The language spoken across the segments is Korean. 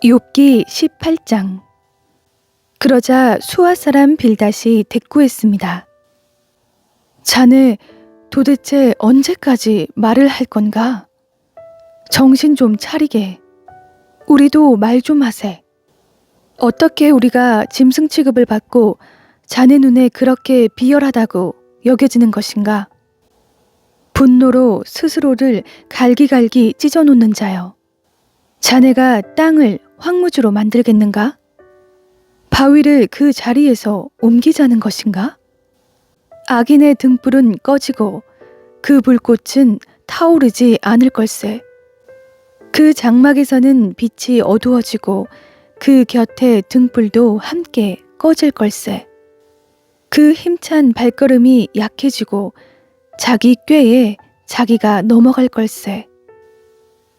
욥기 18장. 그러자 수아 사람 빌닷이 대꾸했습니다. 자네 도대체 언제까지 말을 할 건가? 정신 좀 차리게. 우리도 말 좀 하세. 어떻게 우리가 짐승 취급을 받고 자네 눈에 그렇게 비열하다고 여겨지는 것인가? 분노로 스스로를 갈기갈기 찢어놓는 자여. 자네가 땅을 황무지로 만들겠는가? 바위를 그 자리에서 옮기자는 것인가? 악인의 등불은 꺼지고 그 불꽃은 타오르지 않을 걸세. 그 장막에서는 빛이 어두워지고 그 곁에 등불도 함께 꺼질 걸세. 그 힘찬 발걸음이 약해지고 자기 꾀에 자기가 넘어갈 걸세.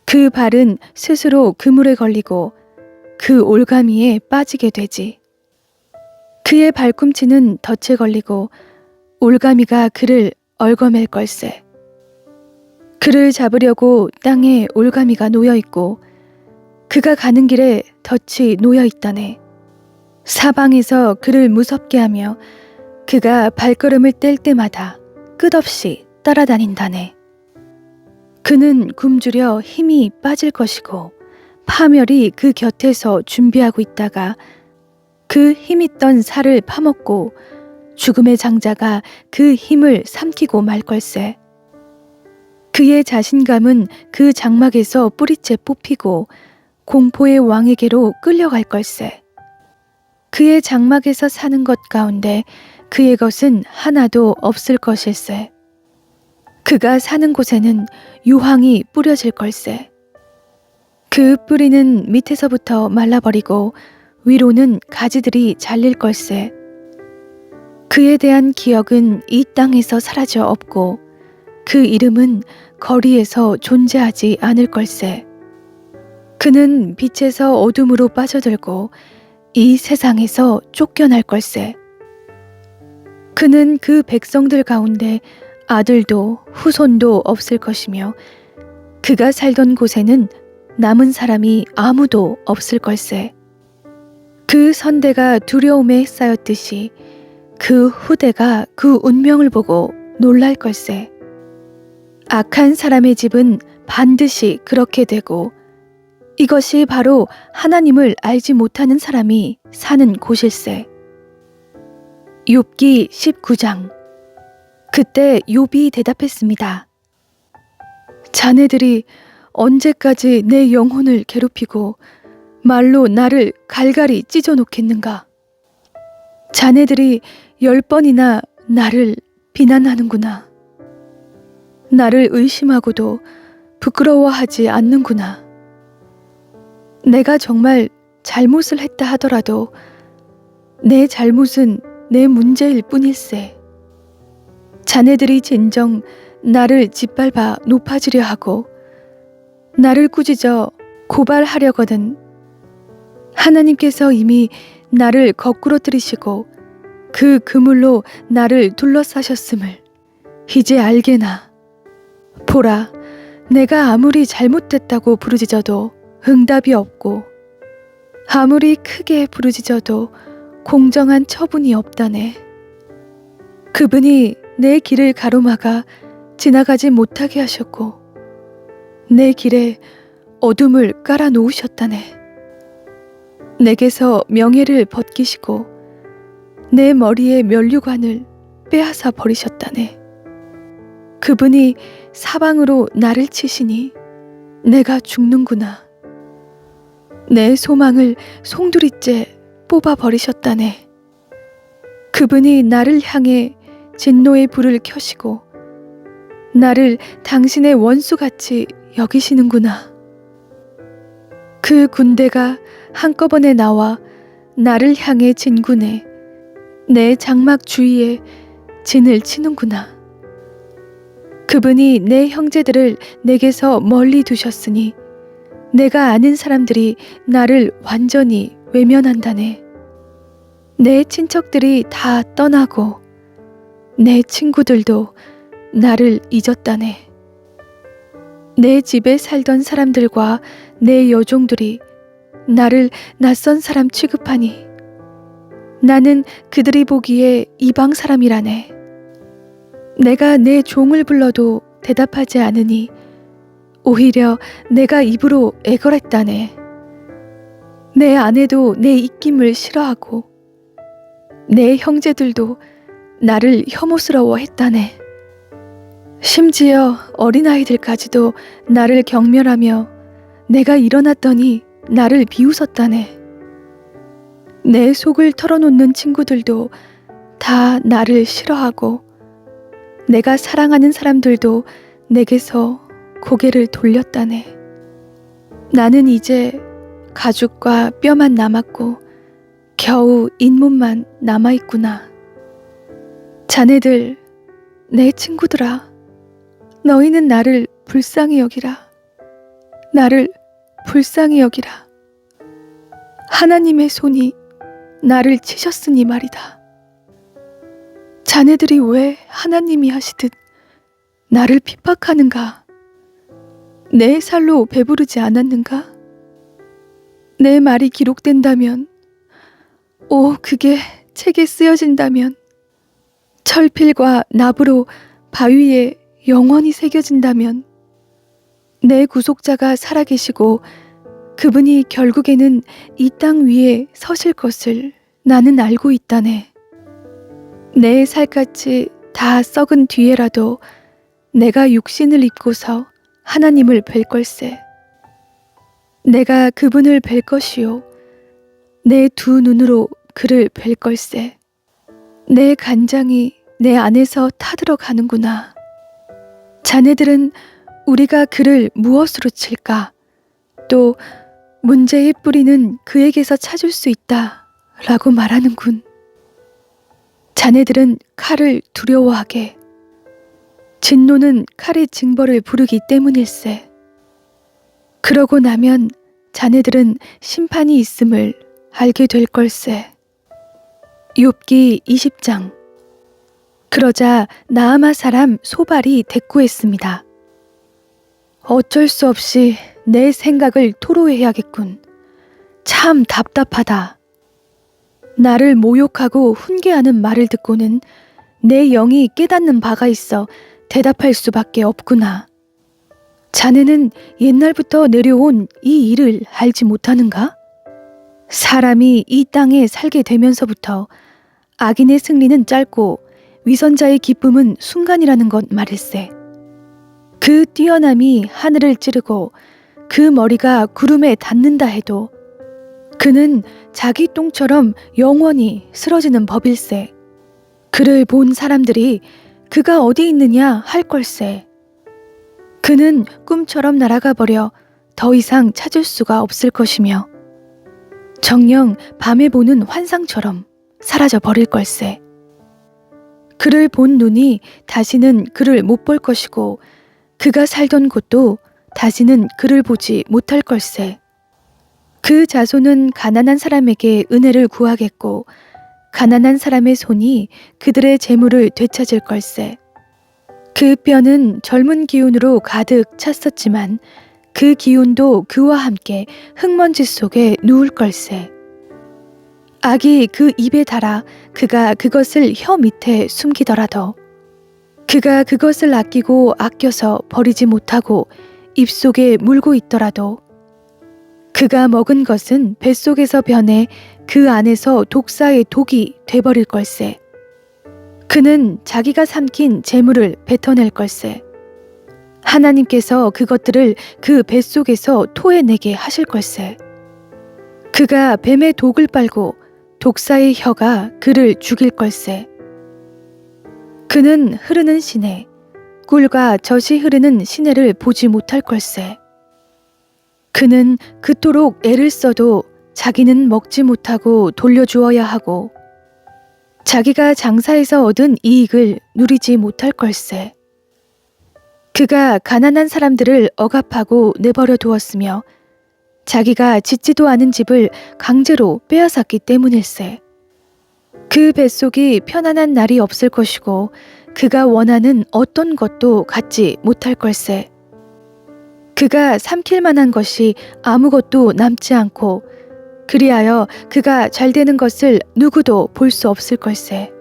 그 발은 스스로 그물에 걸리고 그 올가미에 빠지게 되지. 그의 발꿈치는 덫에 걸리고 올가미가 그를 얽어맬 걸세. 그를 잡으려고 땅에 올가미가 놓여있고 그가 가는 길에 덫이 놓여있다네. 사방에서 그를 무섭게 하며 그가 발걸음을 뗄 때마다 끝없이 따라다닌다네. 그는 굶주려 힘이 빠질 것이고 파멸이 그 곁에서 준비하고 있다가 그 힘있던 살을 파먹고 죽음의 장자가 그 힘을 삼키고 말 걸세. 그의 자신감은 그 장막에서 뿌리째 뽑히고 공포의 왕에게로 끌려갈 걸세. 그의 장막에서 사는 것 가운데 그의 것은 하나도 없을 것일세. 그가 사는 곳에는 유황이 뿌려질 걸세. 그 뿌리는 밑에서부터 말라버리고 위로는 가지들이 잘릴 걸세. 그에 대한 기억은 이 땅에서 사라져 없고 그 이름은 거리에서 존재하지 않을 걸세. 그는 빛에서 어둠으로 빠져들고 이 세상에서 쫓겨날 걸세. 그는 그 백성들 가운데 아들도 후손도 없을 것이며 그가 살던 곳에는 남은 사람이 아무도 없을 걸세. 그 선대가 두려움에 쌓였듯이 그 후대가 그 운명을 보고 놀랄 걸세. 악한 사람의 집은 반드시 그렇게 되고 이것이 바로 하나님을 알지 못하는 사람이 사는 곳일세. 욥기 19장. 그때 욥이 대답했습니다. 자네들이 언제까지 내 영혼을 괴롭히고 말로 나를 갈갈이 찢어 놓겠는가? 자네들이 10번이나 나를 비난하는구나. 나를 의심하고도 부끄러워하지 않는구나. 내가 정말 잘못을 했다 하더라도 내 잘못은 내 문제일 뿐일세. 자네들이 진정 나를 짓밟아 높아지려 하고 나를 꾸짖어 고발하려거든. 하나님께서 이미 나를 거꾸로 들이시고 그 그물로 나를 둘러싸셨음을 이제 알게나. 보라, 내가 아무리 잘못됐다고 부르짖어도 응답이 없고 아무리 크게 부르짖어도 공정한 처분이 없다네. 그분이 내 길을 가로막아 지나가지 못하게 하셨고 내 길에 어둠을 깔아 놓으셨다네. 내게서 명예를 벗기시고 내 머리의 면류관을 빼앗아 버리셨다네. 그분이 사방으로 나를 치시니 내가 죽는구나. 내 소망을 송두리째 뽑아 버리셨다네. 그분이 나를 향해 진노의 불을 켜시고 나를 당신의 원수같이 여기시는구나. 그 군대가 한꺼번에 나와 나를 향해 진군해 내 장막 주위에 진을 치는구나. 그분이 내 형제들을 내게서 멀리 두셨으니 내가 아는 사람들이 나를 완전히 외면한다네. 내 친척들이 다 떠나고 내 친구들도 나를 잊었다네. 내 집에 살던 사람들과 내 여종들이 나를 낯선 사람 취급하니 나는 그들이 보기에 이방 사람이라네. 내가 내 종을 불러도 대답하지 않으니 오히려 내가 입으로 애걸했다네. 내 아내도 내 입김을 싫어하고 내 형제들도 나를 혐오스러워했다네. 심지어 어린아이들까지도 나를 경멸하며 내가 일어났더니 나를 비웃었다네. 내 속을 털어놓는 친구들도 다 나를 싫어하고 내가 사랑하는 사람들도 내게서 고개를 돌렸다네. 나는 이제 가죽과 뼈만 남았고 겨우 잇몸만 남아있구나. 자네들, 내 친구들아, 너희는 나를 불쌍히 여기라. 나를 불쌍히 여기라. 하나님의 손이 나를 치셨으니 말이다. 자네들이 왜 하나님이 하시듯 나를 핍박하는가? 내 살로 배부르지 않았는가? 내 말이 기록된다면, 그게 책에 쓰여진다면, 철필과 납으로 바위에 영원히 새겨진다면, 내 구속자가 살아계시고 그분이 결국에는 이 땅 위에 서실 것을 나는 알고 있다네. 내 살갗이 다 썩은 뒤에라도 내가 육신을 입고서 하나님을 뵐 걸세. 내가 그분을 뵐 것이요 내 두 눈으로 그를 뵐 걸세. 내 간장이 내 안에서 타들어가는구나. 자네들은 우리가 그를 무엇으로 칠까? 또 문제의 뿌리는 그에게서 찾을 수 있다 라고 말하는군. 자네들은 칼을 두려워하게. 진노는 칼의 징벌을 부르기 때문일세. 그러고 나면 자네들은 심판이 있음을 알게 될 걸세. 욥기 20장. 그러자 나아마 사람 소발이 대꾸했습니다. 어쩔 수 없이 내 생각을 토로해야겠군. 참 답답하다. 나를 모욕하고 훈계하는 말을 듣고는 내 영이 깨닫는 바가 있어 대답할 수밖에 없구나. 자네는 옛날부터 내려온 이 일을 알지 못하는가? 사람이 이 땅에 살게 되면서부터 악인의 승리는 짧고 위선자의 기쁨은 순간이라는 것 말일세. 그 뛰어남이 하늘을 찌르고 그 머리가 구름에 닿는다 해도 그는 자기 똥처럼 영원히 쓰러지는 법일세. 그를 본 사람들이 그가 어디 있느냐 할 걸세. 그는 꿈처럼 날아가 버려 더 이상 찾을 수가 없을 것이며 정녕 밤에 보는 환상처럼 사라져 버릴 걸세. 그를 본 눈이 다시는 그를 못 볼 것이고 그가 살던 곳도 다시는 그를 보지 못할 걸세. 그 자손은 가난한 사람에게 은혜를 구하겠고 가난한 사람의 손이 그들의 재물을 되찾을 걸세. 그 뼈는 젊은 기운으로 가득 찼었지만 그 기운도 그와 함께 흙먼지 속에 누울 걸세. 악이 그 입에 달아 그가 그것을 혀 밑에 숨기더라도 그가 그것을 아끼고 아껴서 버리지 못하고 입속에 물고 있더라도 그가 먹은 것은 뱃속에서 변해 그 안에서 독사의 독이 돼버릴 걸세. 그는 자기가 삼킨 재물을 뱉어낼 걸세. 하나님께서 그것들을 그 뱃속에서 토해내게 하실 걸세. 그가 뱀의 독을 빨고 독사의 혀가 그를 죽일 걸세. 그는 흐르는 시내, 꿀과 젖이 흐르는 시내를 보지 못할 걸세. 그는 그토록 애를 써도 자기는 먹지 못하고 돌려주어야 하고 자기가 장사해서 얻은 이익을 누리지 못할 걸세. 그가 가난한 사람들을 억압하고 내버려 두었으며 자기가 짓지도 않은 집을 강제로 빼앗았기 때문일세. 그 뱃속이 편안한 날이 없을 것이고 그가 원하는 어떤 것도 갖지 못할 걸세. 그가 삼킬 만한 것이 아무것도 남지 않고 그리하여 그가 잘 되는 것을 누구도 볼 수 없을 걸세.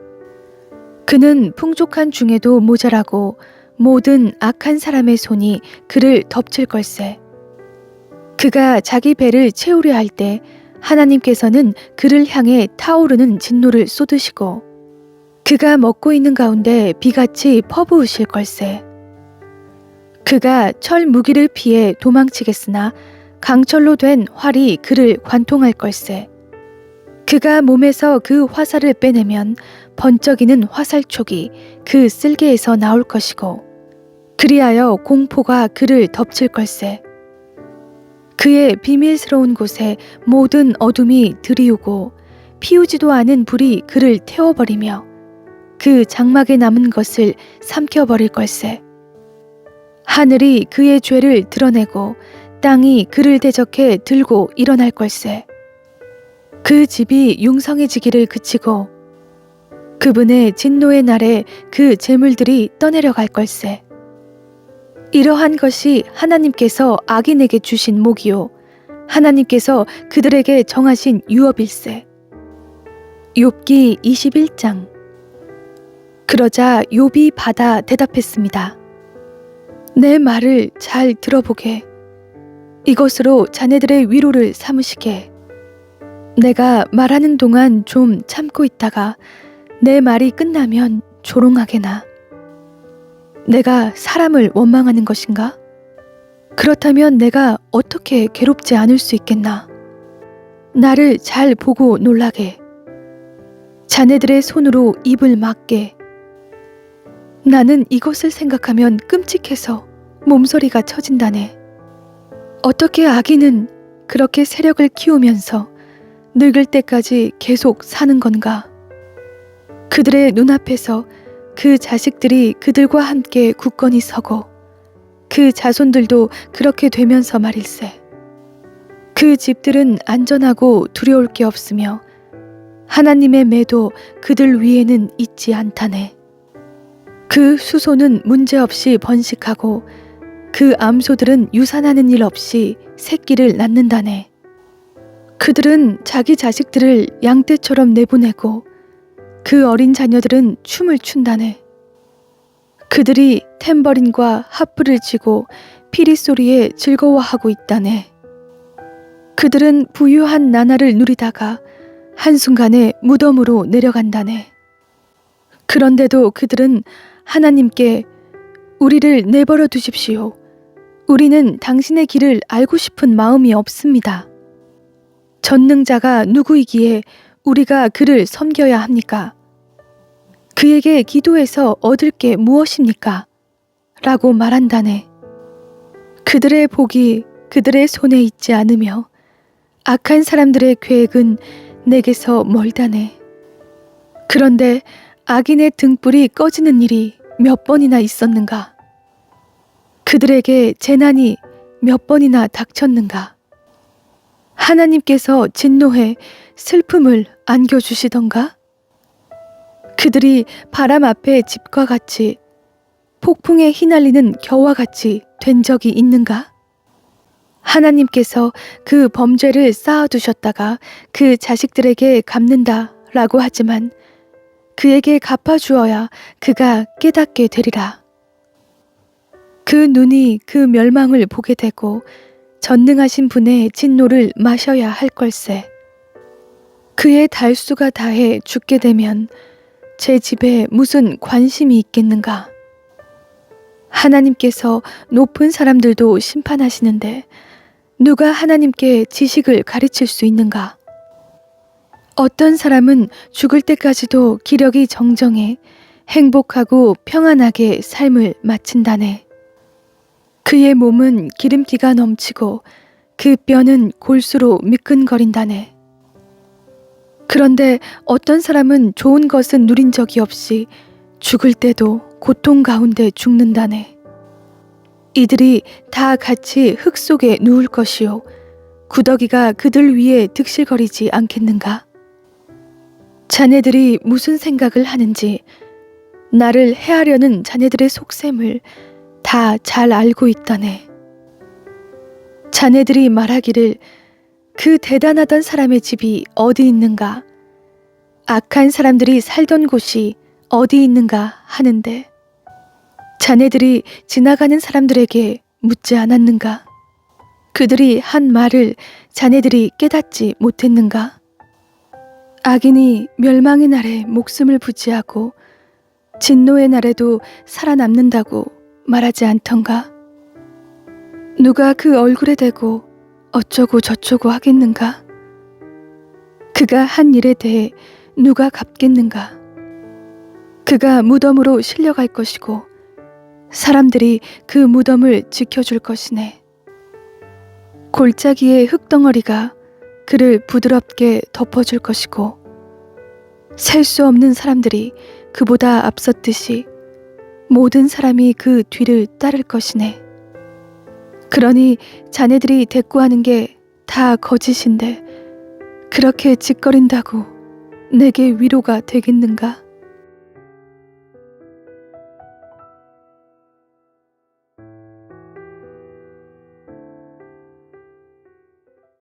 그는 풍족한 중에도 모자라고 모든 악한 사람의 손이 그를 덮칠 걸세. 그가 자기 배를 채우려 할 때 하나님께서는 그를 향해 타오르는 진노를 쏟으시고 그가 먹고 있는 가운데 비같이 퍼부으실 걸세. 그가 철 무기를 피해 도망치겠으나 강철로 된 활이 그를 관통할 걸세. 그가 몸에서 그 화살을 빼내면 번쩍이는 화살촉이 그 쓸개에서 나올 것이고 그리하여 공포가 그를 덮칠 걸세. 그의 비밀스러운 곳에 모든 어둠이 들이우고 피우지도 않은 불이 그를 태워버리며 그 장막에 남은 것을 삼켜버릴 걸세. 하늘이 그의 죄를 드러내고 땅이 그를 대적해 들고 일어날 걸세. 그 집이 융성해지기를 그치고 그분의 진노의 날에 그 재물들이 떠내려갈 걸세. 이러한 것이 하나님께서 악인에게 주신 목이요 하나님께서 그들에게 정하신 유업일세. 욥기 21장. 그러자 욥이 받아 대답했습니다. 내 말을 잘 들어보게. 이것으로 자네들의 위로를 삼으시게. 내가 말하는 동안 좀 참고 있다가 내 말이 끝나면 조롱하게나. 내가 사람을 원망하는 것인가? 그렇다면 내가 어떻게 괴롭지 않을 수 있겠나? 나를 잘 보고 놀라게. 자네들의 손으로 입을 막게. 나는 이것을 생각하면 끔찍해서 몸서리가 처진다네. 어떻게 악인은 그렇게 세력을 키우면서 늙을 때까지 계속 사는 건가? 그들의 눈앞에서 그 자식들이 그들과 함께 굳건히 서고 그 자손들도 그렇게 되면서 말일세. 그 집들은 안전하고 두려울 게 없으며 하나님의 매도 그들 위에는 있지 않다네. 그 수소는 문제없이 번식하고 그 암소들은 유산하는 일 없이 새끼를 낳는다네. 그들은 자기 자식들을 양떼처럼 내보내고 그 어린 자녀들은 춤을 춘다네. 그들이 탬버린과 하프를 치고 피리 소리에 즐거워하고 있다네. 그들은 부유한 나날을 누리다가 한순간에 무덤으로 내려간다네. 그런데도 그들은 하나님께 우리를 내버려 두십시오. 우리는 당신의 길을 알고 싶은 마음이 없습니다. 전능자가 누구이기에 우리가 그를 섬겨야 합니까? 그에게 기도해서 얻을 게 무엇입니까? 라고 말한다네. 그들의 복이 그들의 손에 있지 않으며 악한 사람들의 계획은 내게서 멀다네. 그런데 악인의 등불이 꺼지는 일이 몇 번이나 있었는가? 그들에게 재난이 몇 번이나 닥쳤는가? 하나님께서 진노해 슬픔을 안겨주시던가? 그들이 바람 앞에 집과 같이 폭풍에 휘날리는 겨와 같이 된 적이 있는가? 하나님께서 그 범죄를 쌓아두셨다가 그 자식들에게 갚는다 라고 하지만 그에게 갚아주어야 그가 깨닫게 되리라. 그 눈이 그 멸망을 보게 되고 전능하신 분의 진노를 마셔야 할 걸세. 그의 달수가 다해 죽게 되면 제 집에 무슨 관심이 있겠는가? 하나님께서 높은 사람들도 심판하시는데 누가 하나님께 지식을 가르칠 수 있는가? 어떤 사람은 죽을 때까지도 기력이 정정해 행복하고 평안하게 삶을 마친다네. 그의 몸은 기름기가 넘치고 그 뼈는 골수로 미끈거린다네. 그런데 어떤 사람은 좋은 것은 누린 적이 없이 죽을 때도 고통 가운데 죽는다네. 이들이 다 같이 흙 속에 누울 것이요 구더기가 그들 위에 득실거리지 않겠는가? 자네들이 무슨 생각을 하는지 나를 해하려는 자네들의 속셈을 다 잘 알고 있다네. 자네들이 말하기를 그 대단하던 사람의 집이 어디 있는가, 악한 사람들이 살던 곳이 어디 있는가 하는데 자네들이 지나가는 사람들에게 묻지 않았는가? 그들이 한 말을 자네들이 깨닫지 못했는가? 악인이 멸망의 날에 목숨을 부지하고 진노의 날에도 살아남는다고 말하지 않던가? 누가 그 얼굴에 대고 어쩌고 저쩌고 하겠는가? 그가 한 일에 대해 누가 갚겠는가? 그가 무덤으로 실려갈 것이고 사람들이 그 무덤을 지켜줄 것이네. 골짜기의 흙덩어리가 그를 부드럽게 덮어줄 것이고 셀 수 없는 사람들이 그보다 앞섰듯이 모든 사람이 그 뒤를 따를 것이네. 그러니 자네들이 대꾸하는 게 다 거짓인데 그렇게 짓거린다고 내게 위로가 되겠는가?